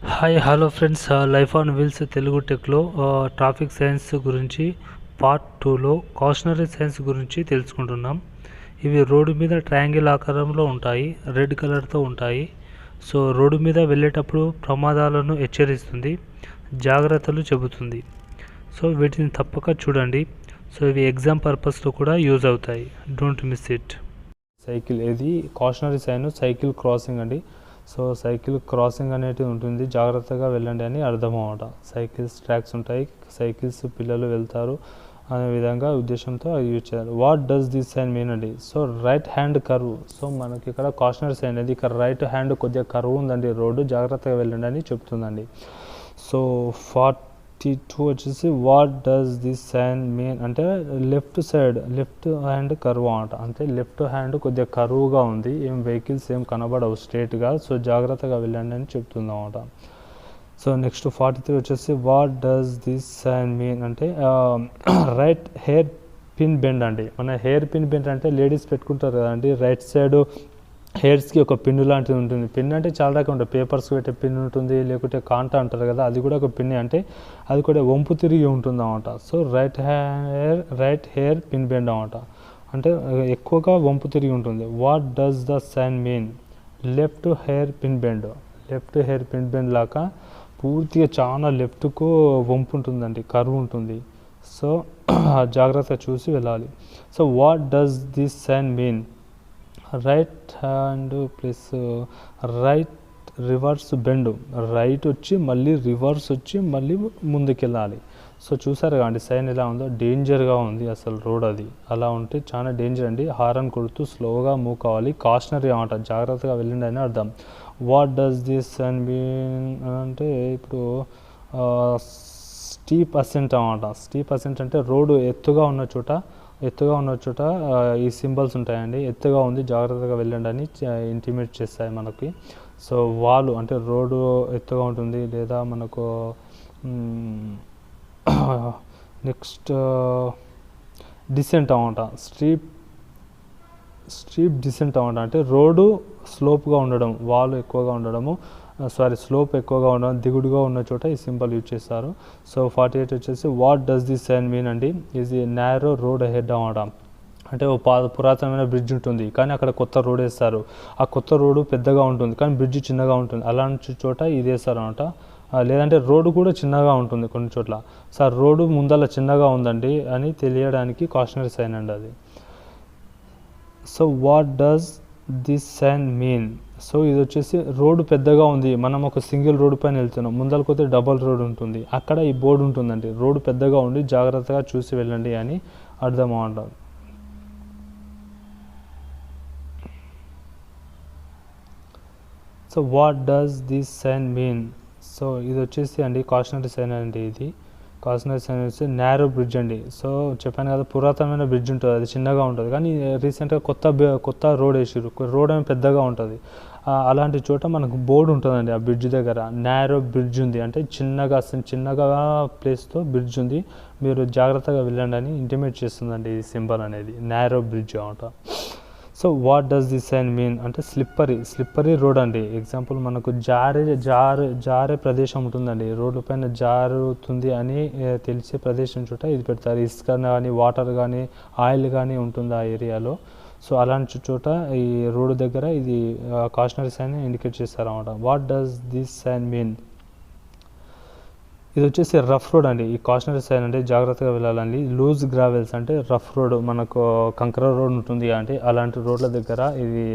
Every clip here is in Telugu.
Hi hello friends, life on wheels Telugu టెక్లో ట్రాఫిక్ సైన్స్ గురించి పార్ట్ 2లో కాషనరీ సైన్స్ గురించి తెలుసుకుంటున్నాం. ఇవి రోడ్డు మీద ట్రయాంగిల్ ఆకారంలో ఉంటాయి, రెడ్ కలర్తో ఉంటాయి. సో రోడ్డు మీద వెళ్ళేటప్పుడు ప్రమాదాలను హెచ్చరిస్తుంది, జాగ్రత్తలు చెబుతుంది. సో వీటిని తప్పక చూడండి. సో ఇవి ఎగ్జామ్ పర్పస్లో కూడా యూజ్ అవుతాయి, డోంట్ మిస్ ఇట్. సైకిల్ ఇది కాషనరీ సైన్, సైకిల్ క్రాసింగ్ అండి. సో సైకిల్ క్రాసింగ్ అనేది ఉంటుంది, జాగ్రత్తగా వెళ్ళండి అని అర్థం అన్నమాట. సైకిల్స్ ట్రాక్స్ ఉంటాయి, సైకిల్స్ పిల్లలు వెళ్తారు అనే విధంగా ఉద్దేశంతో అది యూజ్ చేయాలి. What does this sign mean అండి? So right hand curve. So మనకి ఇక్కడ కాషనరీ సైన్ అది ఇక్కడ రైట్ హ్యాండ్ కొద్దిగా కర్వ్ ఉందండి, రోడ్డు జాగ్రత్తగా వెళ్ళండి అని చెప్తుందండి. సో 42 వచ్చేసి what does this sign mean అంటే left side left hand curve అనమాట. అంటే లెఫ్ట్ హ్యాండ్ కొద్దిగా కర్వ్గా ఉంది, ఏం వెహికల్స్ ఏం కనబడవు స్ట్రేట్గా, సో జాగ్రత్తగా వెళ్ళండి అని చెప్తుంది అనమాట. సో నెక్స్ట్ 43 వచ్చేసి what does this sign mean అంటే రైట్ హెయిర్ పిన్ బెండ్ అండి. మన హెయిర్ పిన్ బెండ్ అంటే లేడీస్ పెట్టుకుంటారు కదండి, రైట్ సైడ్ హెయిర్స్కి ఒక పిన్ను లాంటిది ఉంటుంది. పిన్ అంటే చాలా రకం ఉంటుంది, పేపర్స్ పెట్టే పిన్ ఉంటుంది, లేకుంటే కాంటా అంటారు కదా, అది కూడా ఒక పిన్. అంటే అది కూడా వంపు తిరిగి ఉంటుంది అన్నమాట. So right hairpin bend అన్నమాట, అంటే ఎక్కువగా వంపు తిరిగి ఉంటుంది. What does the sign mean? Left hairpin bend. Left hairpin bend లాగా పూర్తిగా చాలా లెఫ్ట్కు వంపు ఉంటుందండి, కర్వ్ ఉంటుంది. సో జాగ్రత్తగా చూసి వెళ్ళాలి. So what does this sign mean? Right hand plus right reverse bend. Right వచ్చి మళ్ళీ రివర్స్ వచ్చి మళ్ళీ ముందుకెళ్ళాలి. సో చూసారు కదండి సైన్ ఎలా ఉందో, డేంజర్గా ఉంది అసలు రోడ్. అది అలా ఉంటే చాలా డేంజర్ అండి. హారన్ కొడుతూ స్లోగా మూవ్ కావాలి, కాషనరీ అన్నమాట, జాగ్రత్తగా వెళ్ళండి అని అర్థం. What does this sign mean అంటే ఇప్పుడు స్టీప్ అసెంట్ అన్నమాట. స్టీప్ అసెంట్ అంటే రోడ్డు ఎత్తుగా ఉన్న చోట ఈ సింబల్స్ ఉంటాయండి. ఎత్తుగా ఉంది, జాగ్రత్తగా వెళ్ళండి అని ఇంటిమేట్ చేస్తాయి మనకి. సో వాలు అంటే రోడ్డు ఎత్తుగా ఉంటుంది, లేదా మనకు నెక్స్ట్ డిసెంట్ అన్నమాట. స్ట్రీప్ డిసెంట్ అన్నమాట, అంటే రోడ్డు స్లోప్గా ఉండడం, వాలు ఎక్కువగా ఉండడము, స్లోప్ ఎక్కువగా ఉండడం, దిగుడుగా ఉన్న చోట ఈ సింబల్ యూజ్ చేస్తారు. సో 48 వచ్చేసి what does this sign mean అండి? ఇది నారో రోడ్ హెడ్ అన్నమాట. అంటే ఓ పురాతనమైన బ్రిడ్జ్ ఉంటుంది, కానీ అక్కడ కొత్త రోడ్ వేస్తారు. ఆ కొత్త రోడ్డు పెద్దగా ఉంటుంది, కానీ బ్రిడ్జ్ చిన్నగా ఉంటుంది. అలాంటి చోట ఇది వేస్తారు అనమాట. లేదంటే రోడ్డు కూడా చిన్నగా ఉంటుంది కొన్ని చోట్ల. సార్ రోడ్డు ముందల చిన్నగా ఉందండి అని తెలియడానికి కాషనరీ సైన్ అండి అది. So what does this sign mean? So ఇది వచ్చేసి రోడ్డు పెద్దగా ఉంది, మనం ఒక సింగిల్ రోడ్డు పైన వెళ్తున్నాం, ముందరకొతే డబల్ రోడ్ ఉంటుంది, అక్కడ ఈ బోర్డు ఉంటుందండి, రోడ్డు పెద్దగా ఉండి జాగ్రత్తగా చూసి వెళ్ళండి అని అర్థం అవ్వడం. So what does this sign mean? So ఇది వచ్చేసి అండి కాషనరీ సైన్ అండి. ఇది కాషనరీ సైన్ వచ్చి నారో బ్రిడ్జ్ అండి. సో చెప్పాను కదా, పురాతనమైన బ్రిడ్జ్ ఉంటుంది, అది చిన్నగా ఉంటుంది, కానీ రీసెంట్గా కొత్త రోడ్ వేసారు, రోడ్ ఏమి పెద్దగా ఉంటుంది. అలాంటి చోట మనకు బోర్డు ఉంటుందండి, ఆ బ్రిడ్జ్ దగ్గర నారో బ్రిడ్జ్ ఉంది, అంటే చిన్నగా ప్లేస్తో బ్రిడ్జ్ ఉంది, మీరు జాగ్రత్తగా వెళ్ళండి అని ఇంటిమేట్ చేస్తుందండి ఈ సింబల్ అనేది, నారో బ్రిడ్జ్ అనమాట. So what does this sign mean అంటే స్లిప్పరీ రోడ్ అండి. ఎగ్జాంపుల్ మనకు జారే ప్రదేశం ఉంటుందండి, రోడ్డు పైన జారుతుంది అని తెలిసే ప్రదేశం చోట ఇది పెడతారు. ఇసుక కానీ వాటర్ కానీ ఆయిల్ కానీ ఉంటుంది ఆ ఏరియాలో. సో అలాంటి చోట ఈ రోడ్డు దగ్గర ఇది కాషనరీ సైన్ ఇండికేట్ చేస్తారు అన్నమాట. What does this sign mean? ఇది వచ్చేసి రఫ్ రోడ్ అండి. ఈ కాషనరీ సైన్ అంటే జాగ్రత్తగా వెళ్ళాలండి. లూజ్ గ్రావెల్స్ అంటే రఫ్ రోడ్, మనకు కంకర రోడ్ ఉంటుంది అంటే అలాంటి రోడ్ల దగ్గర ఇది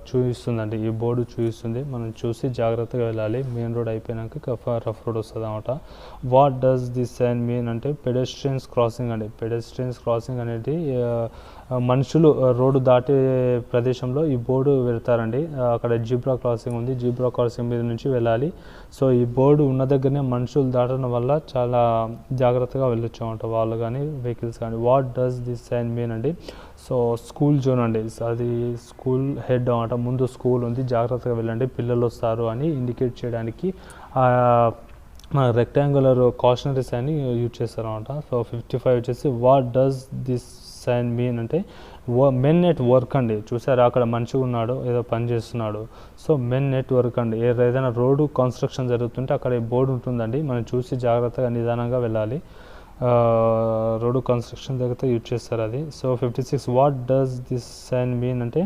చూపిస్తుందండి, ఈ బోర్డు చూపిస్తుంది, మనం చూసి జాగ్రత్తగా వెళ్ళాలి. మెయిన్ రోడ్ అయిపోయినాక రఫ్ రోడ్ వస్తుంది అనమాట. What does this sign mean అంటే పెడెస్ట్రియన్స్ క్రాసింగ్ అండి. పెడెస్ట్రియన్స్ క్రాసింగ్ అనేది మనుషులు రోడ్డు దాటే ప్రదేశంలో ఈ బోర్డు వెళ్తారండి. అక్కడ జీబ్రా క్రాసింగ్ ఉంది, జీబ్రా క్రాసింగ్ మీద నుంచి వెళ్ళాలి. సో ఈ బోర్డు ఉన్న దగ్గరనే మనుషులు దాటడం వల్ల చాలా జాగ్రత్తగా వెళ్ళొచ్చు అనమాట, వాళ్ళు కానీ వెహికల్స్ కానీ. What does this sign mean అండి? సో స్కూల్ జోన్ అండి, అది స్కూల్ హెడ్ అనమాట, ముందు స్కూల్ ఉంది, జాగ్రత్తగా వెళ్ళండి పిల్లలు వస్తారు అని ఇండికేట్ చేయడానికి మన రెక్టాంగులర్ కాషనరీ సైన్ యూజ్ చేస్తారు అనమాట. సో 55 వచ్చేసి what does this sign mean అంటే మెన్ ఎట్ వర్క్ అండి. చూసారా అక్కడ మనిషి ఉన్నాడు, ఏదో పని చేస్తున్నాడు. సో మెన్ ఎట్ వర్క్ అండి. ఏదైనా రోడ్డు కన్స్ట్రక్షన్ జరుగుతుంటే అక్కడ బోర్డు ఉంటుందండి, మనం చూసి జాగ్రత్తగా నిదానంగా వెళ్ళాలి. రోడ్డు కన్స్ట్రక్షన్ దగ్గర యూజ్ చేస్తారు అది. So 56 what does this sign mean అంటే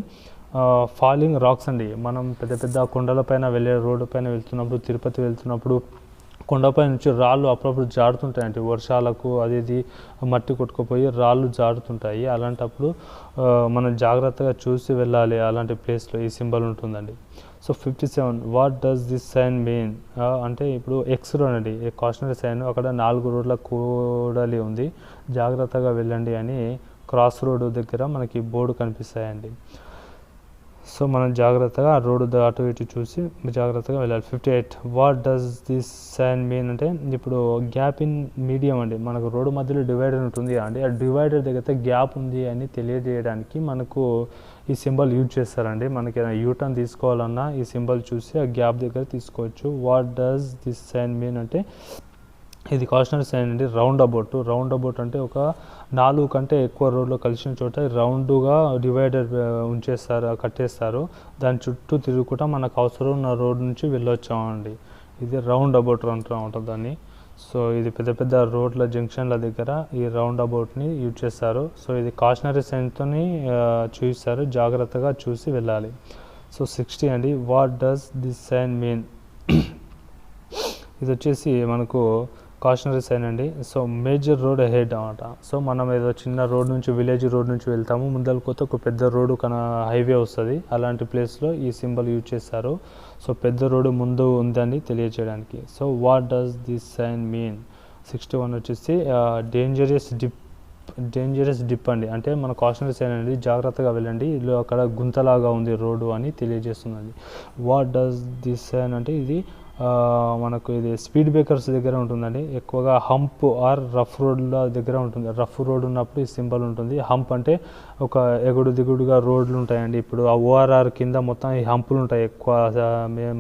ఫాలింగ్ రాక్స్ అండి. మనం పెద్ద పెద్ద కొండలపైన వెళ్ళే రోడ్డు పైన వెళ్తున్నప్పుడు, తిరుపతి వెళ్తున్నప్పుడు కొండపై నుంచి రాళ్ళు అప్పుడప్పుడు జారుతుంటాయండి. వర్షాలకు అది మట్టి కొట్టుకుపోయి రాళ్ళు జారుతుంటాయి. అలాంటప్పుడు మనం జాగ్రత్తగా చూసి వెళ్ళాలి. అలాంటి ప్లేస్లో ఈ సింబల్ ఉంటుందండి. So 57 what does this sign mean అంటే ఇప్పుడు ఎక్స్ రోడ్ అండి, కాషనరీ సైన్. అక్కడ 4 రోడ్ల కూడలి ఉంది, జాగ్రత్తగా వెళ్ళండి అని క్రాస్ రోడ్ దగ్గర మనకి బోర్డు కనిపిస్తాయండి. సో మనం జాగ్రత్తగా ఆ రోడ్డు అటు ఇటు చూసి జాగ్రత్తగా వెళ్ళాలి. 58 what does this sign mean అంటే ఇప్పుడు గ్యాప్ ఇన్ మీడియం అండి. మనకు రోడ్డు మధ్యలో డివైడర్ ఉంటుంది అండి, ఆ డివైడర్ దగ్గర గ్యాప్ ఉంది అని తెలియజేయడానికి మనకు ఈ సింబల్ యూజ్ చేస్తారండి. మనకి యూటర్న్ తీసుకోవాలన్నా ఈ సింబల్ చూసి ఆ గ్యాప్ దగ్గర తీసుకోవచ్చు. What does this sign mean అంటే ఇది కాషనరీ సైన్ అండి. రౌండ్ అబౌట్ అంటే ఒక 4 కంటే ఎక్కువ రోడ్లు కలిసిన చోట రౌండ్గా డివైడర్ కట్టేస్తారు. దాని చుట్టూ తిరుగుకుంటా మనకు అవసరం ఉన్న రోడ్ నుంచి వెళ్ళొచ్చామండి. ఇది రౌండ్ అబౌట్ అంటూ ఉంటుంది దాన్ని. సో ఇది పెద్ద పెద్ద రోడ్ల జంక్షన్ల దగ్గర ఈ రౌండ్ అబౌట్ని యూజ్ చేస్తారు. సో ఇది కాషనరీ సైన్తో చూపిస్తారు, జాగ్రత్తగా చూసి వెళ్ళాలి. సో 60 అండి. What does this sign mean ఇది వచ్చేసి మనకు కాషనరీ సైన్ అండి. సో మేజర్ రోడ్ హెడ్ అన్నమాట. సో మనం ఏదో చిన్న రోడ్ నుంచి, విలేజ్ రోడ్ నుంచి వెళ్తాము, ముందరకొతే ఒక పెద్ద రోడ్డు హైవే వస్తుంది. అలాంటి ప్లేస్లో ఈ సింబల్ యూజ్ చేస్తారు. సో పెద్ద రోడ్డు ముందు ఉందని తెలియజేయడానికి. So what does this sign mean 61 వచ్చేసి డేంజరస్ డిప్ అండి. అంటే మన కాషనరీ సైన్ అండి, జాగ్రత్తగా వెళ్ళండి, ఇల్లు అక్కడ గుంతలాగా ఉంది రోడ్డు అని తెలియజేస్తుందండి. వాట్ డస్ దిస్ సైన్ అంటే ఇది మనకు ఇది స్పీడ్ బ్రేకర్స్ దగ్గర ఉంటుందండి. ఎక్కువగా హంప్ ఆర్ రఫ్ రోడ్ల దగ్గర ఉంటుంది. రఫ్ రోడ్ ఉన్నప్పుడు ఈ సింబల్ ఉంటుంది. హంప్ అంటే ఒక ఎగుడు దిగుడుగా రోడ్లు ఉంటాయండి. ఇప్పుడు ఆ ORR కింద మొత్తం ఈ హంపులు ఉంటాయి ఎక్కువ.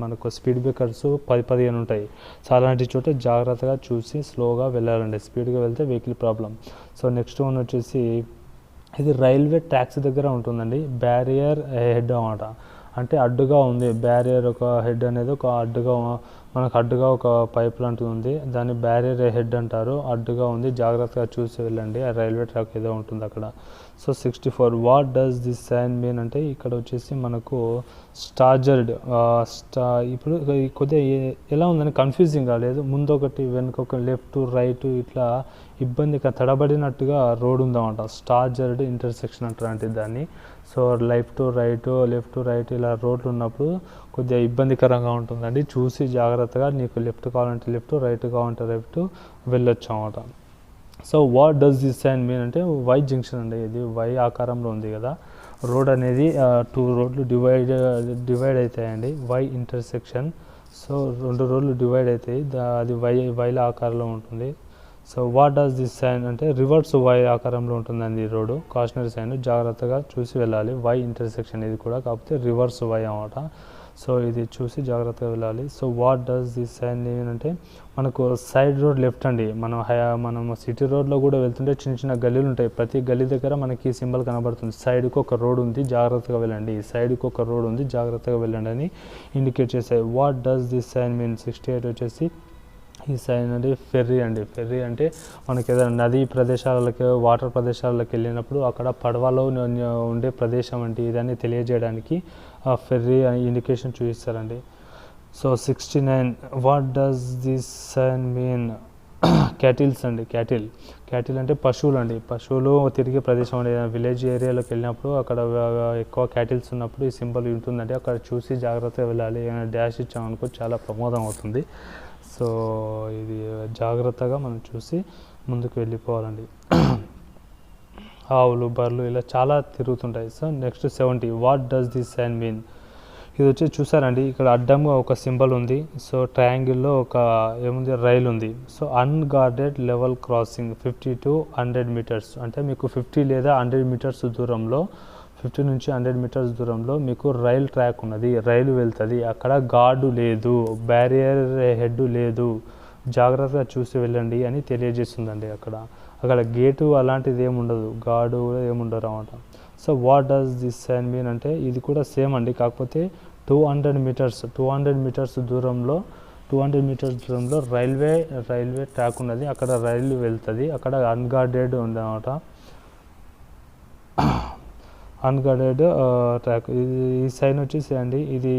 మనకు స్పీడ్ బ్రేకర్స్ 10-15 ఉంటాయి. సో అలాంటి చోట జాగ్రత్తగా చూసి స్లోగా వెళ్ళాలండి. స్పీడ్గా వెళ్తే vehicle problem. So next one వచ్చేసి ఇది రైల్వే ట్రాక్స్ దగ్గర ఉంటుందండి. బ్యారియర్ హెడ్ అన్నమాట. అంటే అడ్డుగా ఉంది బ్యారియర్, ఒక హెడ్ అనేది ఒక అడ్డుగా, మనకు అడ్డుగా ఒక పైప్ లాంటిది ఉంది, దాన్ని బ్యారియర్ హెడ్ అంటారు. అడ్డుగా ఉంది, జాగ్రత్తగా చూసి వెళ్ళండి. ఆ రైల్వే ట్రాక్ ఏదో ఉంటుంది అక్కడ. So 64 what does this sign mean అంటే ఇక్కడ వచ్చేసి మనకు స్టాజర్డ్ ఇప్పుడు కొద్దిగా ఎలా ఉందని కన్ఫ్యూజింగ్ కాలేదు. ముందు ఒకటి వెనుక లెఫ్ట్ రైట్ ఇట్లా ఇబ్బందిగా తడబడినట్టుగా రోడ్ ఉందన్నమాట. స్టాజర్డ్ ఇంటర్సెక్షన్ అంటారంటే దాన్ని. సో లెఫ్ట్ రైట్ ఇలా రోడ్లు ఉన్నప్పుడు కొద్దిగా ఇబ్బందికరంగా ఉంటుందండి. చూసి జాగ్రత్తగా నీకు లెఫ్ట్ కావాలంటే లెఫ్ట్, రైట్ కావాలంటే రైట్ వెళ్ళొచ్చు అన్నమాట. So what does this sign mean అంటే వై జంక్షన్ అండి. ఇది వై ఆకారంలో ఉంది కదా రోడ్ అనేది. 2 రోడ్లు డివైడ్ అవుతాయండి. Why intersection. సో 2 రోడ్లు డివైడ్ అవుతాయి, అది వైల ఆకారంలో ఉంటుంది. So what does this sign అంటే రివర్స్ వై ఆకారంలో ఉంటుందండి ఈ రోడ్డు. కాషనరీ సైన్, జాగ్రత్తగా చూసి వెళ్ళాలి. వై ఇంటర్సెక్షన్ ఇది కూడా, కాకపోతే రివర్స్ వై అన్నమాట. సో ఇది చూసి జాగ్రత్తగా వెళ్ళాలి. So what does this sign అంటే మనకు సైడ్ రోడ్ లెఫ్ట్ అండి. మనం సిటీ రోడ్లో కూడా వెళ్తుంటే చిన్న చిన్న గల్లీలు ఉంటాయి. ప్రతి గల్లీ దగ్గర మనకి సింబల్ కనబడుతుంది. సైడ్కి ఒక రోడ్ ఉంది, జాగ్రత్తగా వెళ్ళండి. సైడ్కి ఒక రోడ్ ఉంది, జాగ్రత్తగా వెళ్ళండి అని ఇండికేట్ చేస్తాయి. What does this sign mean 68 వచ్చేసి ఈ సైన్ అంటే ఫెర్రీ అండి. ఫెర్రీ అంటే మనకి ఏదైనా నదీ ప్రదేశాలకి, వాటర్ ప్రదేశాలకు వెళ్ళినప్పుడు అక్కడ పడవలో ఉండే ప్రదేశం అంటే ఇదని తెలియజేయడానికి ఫెర్రీ ఇండికేషన్ చూపిస్తారండి. So 69 what does this sign mean cattles అండి. క్యాటిల్ అంటే పశువులు అండి. పశువులు తిరిగే ప్రదేశం అండి. విలేజ్ ఏరియాలోకి వెళ్ళినప్పుడు అక్కడ ఎక్కువ క్యాటిల్స్ ఉన్నప్పుడు ఈ సింబల్ ఉంటుందండి. అక్కడ చూసి జాగ్రత్తగా వెళ్ళాలి. ఏమైనా డాష్ ఇచ్చామనుకో చాలా ప్రమాదం అవుతుంది. సో ఇది జాగ్రత్తగా మనం చూసి ముందుకు వెళ్ళిపోవాలండి. ఆవులు, బర్రెలు ఇలా చాలా తిరుగుతుంటాయి. So next 70 what does this sign mean ఇది వచ్చి చూసారండి, ఇక్కడ అడ్డంగా ఒక సింబల్ ఉంది. సో ట్రయాంగిల్లో ఒక ఏముంది, రైలు ఉంది. So unguarded level crossing 50 to 100 meters అంటే మీకు 50 లేదా 100 మీటర్స్ దూరంలో, 50 నుంచి 100 మీటర్స్ దూరంలో మీకు రైల్ ట్రాక్ ఉన్నది, రైలు వెళ్తుంది. అక్కడ గార్డు లేదు, బ్యారియర్ హెడ్ లేదు, జాగ్రత్తగా చూసి వెళ్ళండి అని తెలియజేస్తుందండి అక్కడ. అక్కడ గేటు అలాంటిది ఏముండదు, గార్డు కూడా ఏముండరు అన్నమాట. So what does this sign mean అంటే ఇది కూడా సేమ్ అండి, కాకపోతే 200 మీటర్స్ దూరంలో రైల్వే ట్రాక్ ఉన్నది, అక్కడ రైలు వెళ్తుంది, అక్కడ అన్గార్డెడ్ ఉందన్నమాట. Unguarded track. ఈ సైన్ వచ్చేసి అండి ఇది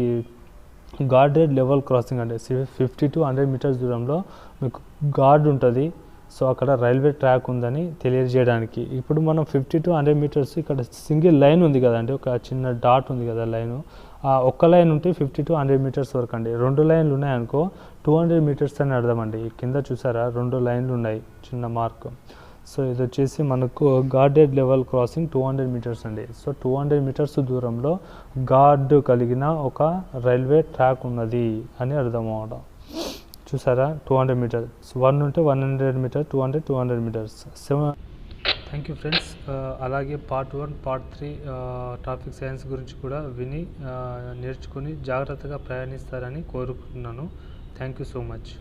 గార్డెడ్ లెవెల్ క్రాసింగ్ అంటే 50 to 100 మీటర్స్ దూరంలో మీకు గార్డ్ ఉంటుంది. సో అక్కడ రైల్వే ట్రాక్ ఉందని తెలియజేయడానికి. ఇప్పుడు మనం 50 to 100 మీటర్స్ ఇక్కడ సింగిల్ లైన్ ఉంది కదండి, ఒక చిన్న డాట్ ఉంది కదా లైను, ఆ ఒక్క లైన్ ఉంటే 50 to 100 మీటర్స్ వరకు అండి. 2 లైన్లు ఉన్నాయనుకో 200 మీటర్స్ అని అర్థం అండి. కింద చూసారా 2 లైన్లు ఉన్నాయి, చిన్న మార్క్. సో ఇది వచ్చేసి మనకు గార్డెడ్ లెవెల్ క్రాసింగ్ 200 మీటర్స్ అండి. సో 200 మీటర్స్ దూరంలో గార్డ్ కలిగిన ఒక రైల్వే ట్రాక్ ఉన్నది అని అర్థం అన్నమాట. చూసారా 200 మీటర్స్, 1 ఉంటే 100 meters, 200 meters. Thank you friends. అలాగే పార్ట్ 1 పార్ట్ 3 ట్రాఫిక్ సైన్స్ గురించి కూడా విని నేర్చుకుని జాగ్రత్తగా ప్రయాణిస్తారని కోరుకుంటున్నాను. Thank you so much.